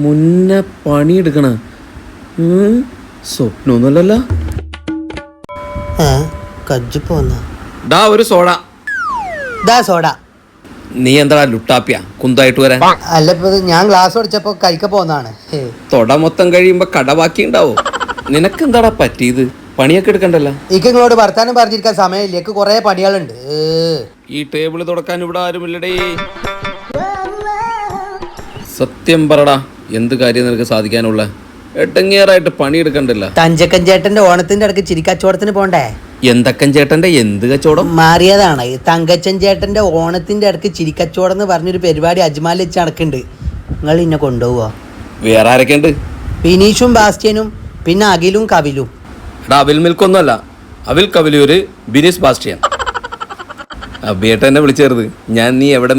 മുന്നേ പണിയെടുക്കണ സ്വപ്നമൊന്നുമല്ലല്ലോ. കജ്ജു പോന്ന ഡാ ഒരു സോഡ. സോഡ നീ എന്താ ലുട്ടാപ്പിയ കുന്തായിട്ട് വരാൻ? അല്ല, ഇപ്പൊ ഞാൻ ഗ്ലാസ് ഓടിച്ചപ്പോ കഴിക്ക പോന്നാണ്. തൊട മൊത്തം കഴിയുമ്പോ കട ബാക്കി ഉണ്ടാവോ? നിനക്കെന്താടാ പറ്റിയത്? പണിയൊക്കെ എടുക്കണ്ടല്ലോ. എനിക്ക് നിങ്ങളോട് വർത്താനം പറഞ്ഞിരിക്കാൻ സമയമില്ല, എനിക്ക് കുറെ പണികളുണ്ട്. ഈ ടേബിള് തുടക്കാൻ ഇവിടെ ആരുമില്ലടേ. സത്യം പറടാ, എന്ത് കാര്യം നിനക്ക് സാധിക്കാനുള്ള? എട്ടങ്ങേറായിട്ട് പണിയെടുക്കണ്ടല്ലോ. തഞ്ചക്കൻ ചേട്ടന്റെ ഓണത്തിന്റെ ഇടയ്ക്ക് ചിരിക്കച്ചവടത്തിന് പോണ്ടേ? എന്തക്കൻ ചേട്ടന്റെ എന്ത് കച്ചവടം? മാറിയതാണ്. തങ്കച്ചൻ ചേട്ടന്റെ ഓണത്തിന്റെ ഇടയ്ക്ക് ചിരിക്കച്ചവടം എന്ന് പറഞ്ഞൊരു പരിപാടി അജ്മാലിൽ വെച്ച് നടക്കുന്നുണ്ട്. നിങ്ങൾ ഇന്നെ കൊണ്ടുപോവോ? വേറെ ആരൊക്കെ ഉണ്ട്? ബിനീഷും ബാസ്റ്റ്യനും പിന്നെ അഖിലും കവിലും. എടാ, അവിൽ മിൽക്കൊന്നുമല്ല, അവിൽ കവിലൂര്, ബിനീഷ് ബാസ്റ്റിയൻ. അബിയേട്ട എന്നെ വിളിച്ചേർത്. ഞാൻ നീ എവിടെ